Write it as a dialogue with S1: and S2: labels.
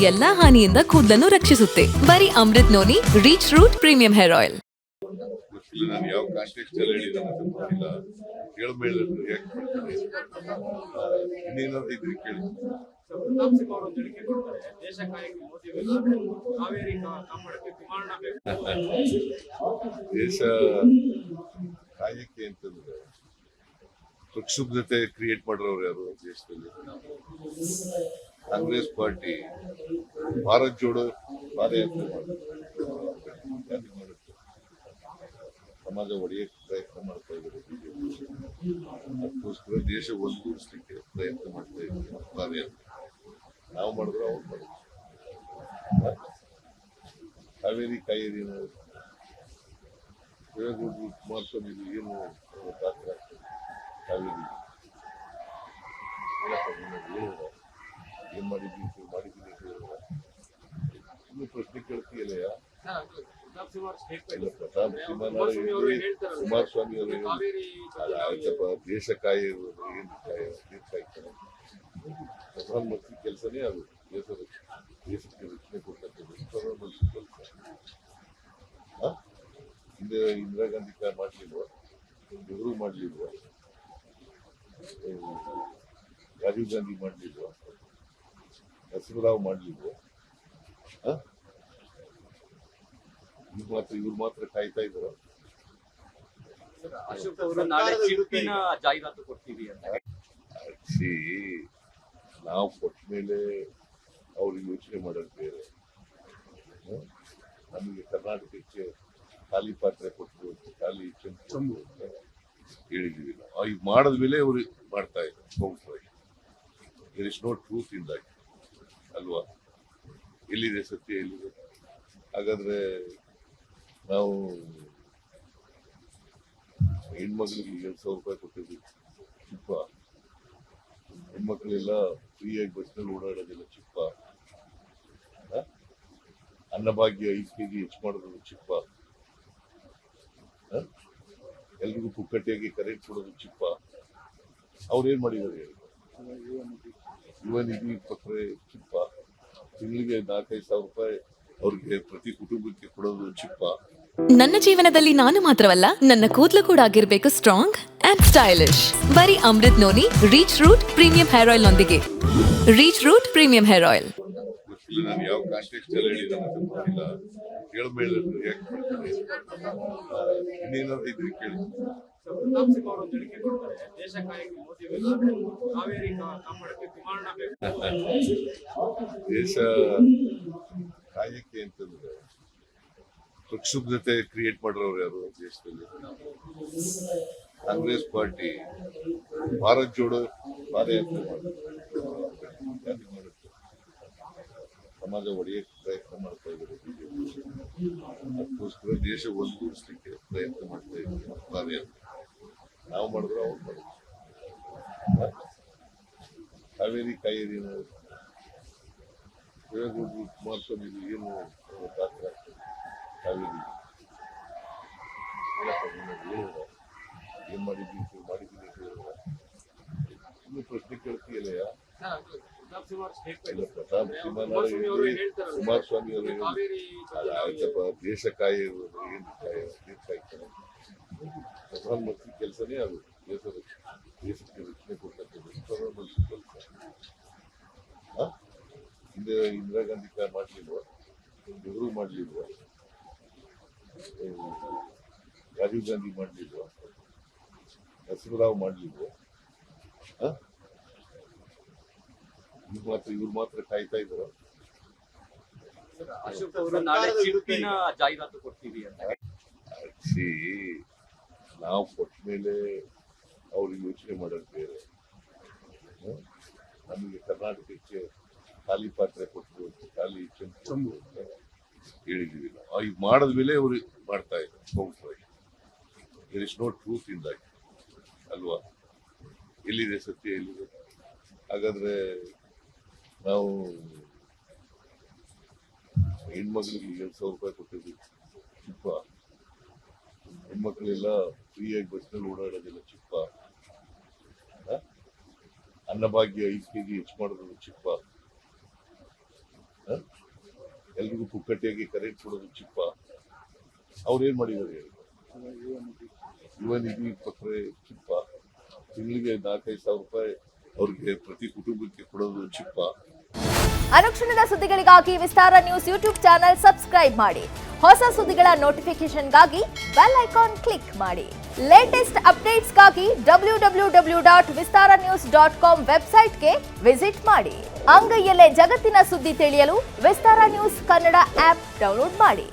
S1: ಎಲ್ಲಾ ಹಾನಿಯಿಂದ ಕೂದಲನ್ನು ರಕ್ಷಿಸುತ್ತೆ. ಬರೀ Amrut noni reach root premium hair oil.
S2: ಗೊತ್ತಿಲ್ಲ ನಾನು ಯಾವ ಕಾಂಟೆಕ್ಸ್ಟ್ ಅಲ್ಲಿ ಹೇಳಿದ್ದೇನೆ ಅಂತ ಗೊತ್ತಿಲ್ಲ. ಕೇಳಬೇಡ ರಿಯಾಕ್ಟ್ ಮಾಡ್ತೀನಿ. ಇನ್ನೇನಾದ್ರು ಇದ್ರೆ ಕೇಳಿ.
S3: ಪ್ರತಾಪ್ ಸಿಂಹ ಅವರು ಹೇಳಿಕೆ ಕೊಡ್ತಾರೆ, ದೇಶ ಕಾಯಕ್ಕೆ ಮೋದಿ ಕಾವೇರಿ ಕಾಪಾಡಕ್ಕೆ ವಿಮಾನ ಬೇಕು.
S2: ದೇಶ ಕಾಯಕ್ಕೆ ಅಂತಂದ್ರೆ ಪ್ರಕ್ಷುಬ್ಧತೆ ಕ್ರಿಯೇಟ್ ಮಾಡೋರು ಯಾರು ದೇಶದಲ್ಲಿ? ಕಾಂಗ್ರೆಸ್ ಪಾರ್ಟಿ ಭಾರತ್ ಜೋಡೋ ಪಾದಯಾತ್ರೆ ಮಾಡುತ್ತೆ, ಸಮಾಜ ಒಡೆಯಕ್ಕೆ ಪ್ರಯತ್ನ ಮಾಡ್ತಾ ಇದ್ದಾರೆ ಬಿಜೆಪಿ. ಅದಕ್ಕೋಸ್ಕರ ದೇಶ ಒಂದುಗೂಡಿಸ್ಲಿಕ್ಕೆ ಪ್ರಯತ್ನ ಮಾಡ್ತಾ ಇದ್ದಾರೆ ಪಾದಯಾತ್ರೆ. ನಾವು ಮಾಡಿದ್ರೆ ಅವ್ರು ಮಾಡಿದ್ರು. ಕಾವೇರಿ ಕಾವೇರಿ ದೇವೇಗೌಡರು ಕುಮಾರಸ್ವಾಮಿ ಏನು ಪಾತ್ರ ಕಾವೇರಿ ಏನ್ ಮಾಡಿದ್ದೀನಿ ಇನ್ನು ಪ್ರಶ್ನೆ ಕೇಳ್ತೀಯಲ್ಲ. ಪ್ರತಾಪ್ ಸಿಂಹ ಕುಮಾರಸ್ವಾಮಿ ಅವರು ಆಯ್ತಪ್ಪ, ದೇಶ ಕಾಯೋದು ಏನು ಕಾಯ್ತಾರೆ? ಪ್ರಧಾನಮಂತ್ರಿ ಕೆಲಸನೇ ಅದು, ದೇಶಕ್ಕೆ ರಕ್ಷಣೆ ಕೊಡ್ತಕ್ಕಂಥದ್ದು ಪ್ರಧಾನಮಂತ್ರಿ ಕೆಲಸ. ಹಿಂದೆ ಇಂದಿರಾ ಗಾಂಧಿ ಮಾಡ್ಲಿಲ್ವ? ನೆಹರು ಮಾಡ್ಲಿಲ್ವ? ರಾಜೀವ್ ಗಾಂಧಿ ಮಾಡ್ಲಿಲ್ವ? ನರಸಿಂಹರಾವ್ ಮಾಡ್ಲಿಲ್ವ? ಇವ್ರು ಮಾತ್ರ ಕಾಯ್ತಾ ಇದ್ರ?
S3: ಅಶೋಕ್ ಅವರು ನಾಳೆ ಚಿರುತಿನ ಜಾಹೀರಾತು ಕೊಡ್ತೀವಿ ಅಂತ.
S2: ನಾವು ಕೊಟ್ಟ ಮೇಲೆ ಅವ್ರಿಗೆ ಯೋಚನೆ ಮಾಡೋದು ಬೇರೆ. ನಮಗೆ ಕರ್ನಾಟಕಕ್ಕೆ ಖಾಲಿ ಪಾತ್ರೆ ಕೊಟ್ಟರು, ಖಾಲಿ ಚೆಂಬು ಹೇಳಿದೀವಿ ನಾವು. ಈಗ ಮಾಡಿದ್ಮೇಲೆ ಅವ್ರು ಮಾಡ್ತಾ ಇದ್ದಾರೆ ಕೌಂಟ್ರಾಗಿ. There is no truth in that ಅಲ್ವಾ? ಎಲ್ಲಿದೆ ಸತ್ಯ, ಎಲ್ಲಿದೆ? ಹಾಗಾದ್ರೆ ನಾವು ಹೆಣ್ಮಕ್ಳಿಗೆ 2,000 ರೂಪಾಯಿ ಕೊಟ್ಟಿದ್ವಿ, ಚಿಪ್ಪ. ಹೆಣ್ಮಕ್ಳೆಲ್ಲ ಫ್ರೀಯಾಗಿ ಬಸ್ನಲ್ಲಿ ಓಡಾಡೋದಿಲ್ಲ, ಚಿಪ್ಪ. ಅನ್ನಭಾಗ್ಯ 5 kg ಹೆಚ್ಚು ಮಾಡೋದು ಚಿಪ್ಪ. ಎಲ್ರಿಗೂ ಪುಕ್ಕಟ್ಟೆಯಾಗಿ ಕರೆಂಟ್ ಕೊಡೋದು ಚಿಪ್ಪ. ಅವ್ರೇನ್ ಮಾಡಿದ್ದಾರೆ? ಯುವ ನಿಧಿ ಕೊಟ್ಟರೆ ಚಿಪ್ಪ. ತಿಂಗಳಿಗೆ 4-5 ಸಾವಿರ ರೂಪಾಯಿ ಅವ್ರಿಗೆ ಪ್ರತಿ ಕುಟುಂಬಕ್ಕೆ ಕೊಡೋದು ಚಿಪ್ಪ.
S1: ನನ್ನ ಜೀವನದಲ್ಲಿ ನಾನು ಮಾತ್ರವಲ್ಲ, ನನ್ನ ಕೂದಲು ಕೂಡ ಆಗಿರ್ಬೇಕು ಸ್ಟ್ರಾಂಗ್ ಅಂಡ್ ಸ್ಟೈಲಿಶ್. ಬರೀ Amrut noni reach root premium hair oil ನೊಂದಿಗೆ. Reach root premium hair oil.
S2: ಗೊತ್ತಿಲ್ಲ ನಾನು ಯಾವ ಕಾಂಟೆಕ್ಸ್ಟ್ ಅಲ್ಲಿ ಹೇಳಿದ್ದೇನೆ ಅಂತ ಗೊತ್ತಿಲ್ಲ. ಕೇಳಬೇಡ ರಿಯಾಕ್ಟ್ ಮಾಡ್ತೀನಿ. ಇನ್ನೇನಾದ್ರು ಇದ್ರೆ ಕೇಳಿ.
S3: ಪ್ರತಾಪ್ ಸಿಂಹ ಅವರು ಹೇಳಿಕೆ ಕೊಡ್ತಾರೆ, ದೇಶ ಕಾಯಕ್ಕೆ ಮೋದಿ ಕಾವೇರಿ ಕಾಪಾಡಕ್ಕೆ ವಿಮಾನ ಬೇಕು.
S2: ದೇಶ ಕಾಯಕ್ಕೆ ಅಂತಂದ್ರೆ ಪ್ರಕ್ಷುಬ್ಧತೆ ಕ್ರಿಯೇಟ್ ಮಾಡೋರು ಯಾರು ದೇಶದಲ್ಲಿ? ಕಾಂಗ್ರೆಸ್ ಪಾರ್ಟಿ ಭಾರತ್ ಜೋಡೋ ಪಾದಯಾತ್ರೆ ಮಾಡುತ್ತೆ, ಸಮಾಜ ಒಡೆಯಕ್ಕೆ ಪ್ರಯತ್ನ ಮಾಡ್ತಾ ಇದ್ದಾರೆ ಬಿಜೆಪಿ. ಅದಕ್ಕೋಸ್ಕರ ದೇಶ ಒಂದುಗೂಡಿಸ್ಲಿಕ್ಕೆ ಪ್ರಯತ್ನ ಮಾಡ್ತಾ ಇದ್ದಾರೆ ಪಾದಯಾತ್ರೆ. ನಾವು ಮಾಡಿದ್ರೆ ಅವ್ರು ಮಾಡಿದ್ರು. ಕಾವೇರಿ ಕಾವೇರಿ ದೇವೇಗೌಡರು ಕುಮಾರಸ್ವಾಮಿ ಏನು ಪಾತ್ರ ಕಾವೇರಿ ಏನ್ ಮಾಡಿದ್ದೀನಿ ಇನ್ನು ಪ್ರಶ್ನೆ ಕೇಳ್ತೀಯಲ್ಲ. ಪ್ರತಾಪ್ ಸಿಂಹ ಕುಮಾರಸ್ವಾಮಿ ಅವರು ಆಯ್ತಪ್ಪ, ದೇಶ ಕಾಯೋದು ಏನು ಕಾಯ್ತಾರೆ? ಪ್ರಧಾನಮಂತ್ರಿ ಕೆಲಸನೇ ಅದು, ದೇಶಕ್ಕೆ ರಕ್ಷಣೆ ಕೊಡ್ತಕ್ಕಂಥದ್ದು ಪ್ರಧಾನಮಂತ್ರಿ ಕೆಲಸ. ಹಿಂದೆ ಇಂದಿರಾ ಗಾಂಧಿ ಮಾಡ್ಲಿಲ್ವ? ನೆಹರು ಮಾಡ್ಲಿಲ್ವ? ರಾಜೀವ್ ಗಾಂಧಿ ಮಾಡ್ಲಿಲ್ವ? ನರಸಿಂಹರಾವ್ ಮಾಡ್ಲಿಲ್ವ? ಇವ್ರು ಮಾತ್ರ ಕಾಯ್ತಾ ಇದ್ರ?
S3: ಅಶೋಕ್ ಅವರು ನಾಳೆ ಚಿರುತಿನ ಜಾಹೀರಾತು ಕೊಡ್ತೀವಿ ಅಂತ.
S2: ನಾವು ಕೊಟ್ಟ ಮೇಲೆ ಅವ್ರಿಗೆ ಯೋಚನೆ ಮಾಡೋದು ಬೇರೆ. ನಮಗೆ ಕರ್ನಾಟಕಕ್ಕೆ ಖಾಲಿ ಪಾತ್ರೆ ಕೊಟ್ಟರು, ಖಾಲಿ ಚೆಂಬು ಹೇಳಿದೀವಿ ನಾವು. ಈಗ ಮಾಡಿದ್ಮೇಲೆ ಅವ್ರು ಮಾಡ್ತಾ ಇದ್ದಾರೆ ಕೌಂಟ್ರಾಗಿ. There is no truth in that ಅಲ್ವಾ? ಎಲ್ಲಿದೆ ಸತ್ಯ, ಎಲ್ಲಿದೆ? ಹಾಗಾದ್ರೆ ನಾವು ಹೆಣ್ಮಕ್ಳಿಗೆ 2,000 ರೂಪಾಯಿ ಕೊಟ್ಟಿದ್ವಿ, ಚಿಪ್ಪ. ಹೆಣ್ಮಕ್ಳೆಲ್ಲ ಫ್ರೀಯಾಗಿ ಬಸ್ನಲ್ಲಿ ಓಡಾಡೋದಿಲ್ಲ, ಚಿಪ್ಪ. ಅನ್ನಭಾಗ್ಯ 5 kg ಹೆಚ್ಚು ಮಾಡೋದು ಚಿಪ್ಪ. ಎಲ್ರಿಗೂ ಪುಕ್ಕಟ್ಟಿಯಾಗಿ ಕರೆಂಟ್ ಕೊಡೋದು ಚಿಪ್ಪ. ಅವ್ರೇನ್ ಮಾಡಿದ್ದಾರೆ ಹೇಳಿ? ಯುವ ನಿಧಿ ಕೊಟ್ಟರೆ ಚಿಪ್ಪ, ತಿಂಗಳಿಗೆ 4-5 ಸಾವಿರ ರೂಪಾಯಿ ಅವ್ರಿಗೆ ಪ್ರತಿ ಕುಟುಂಬಕ್ಕೆ ಕೊಡೋದು ಚಿಪ್ಪ.
S4: ಅನುಕ್ಷಣದ ಸುದ್ದಿಗಳಿಗಾಗಿ ವಿಸ್ತಾರ ನ್ಯೂಸ್ ಯೂಟ್ಯೂಬ್ ಚಾನೆಲ್ ಸಬ್ಸ್ಕ್ರೈಬ್ ಮಾಡಿ. ಹೊಸ ಸುದ್ದಿಗಳ ನೋಟಿಫಿಕೇಶನ್ಗಾಗಿ ಬೆಲ್ ಐಕಾನ್ ಕ್ಲಿಕ್ ಮಾಡಿ. ಲೇಟೆಸ್ಟ್ ಅಪ್ಡೇಟ್ಸ್ಗಾಗಿ www.vistaranews.com ವೆಬ್ಸೈಟ್ಗೆ ವಿಸಿಟ್ ಮಾಡಿ. ಅಂಗೈಯಲ್ಲೇ ಜಗತ್ತಿನ ಸುದ್ದಿ ತಿಳಿಯಲು ವಿಸ್ತಾರ ನ್ಯೂಸ್ ಕನ್ನಡ ಆಪ್ ಡೌನ್ಲೋಡ್ ಮಾಡಿ.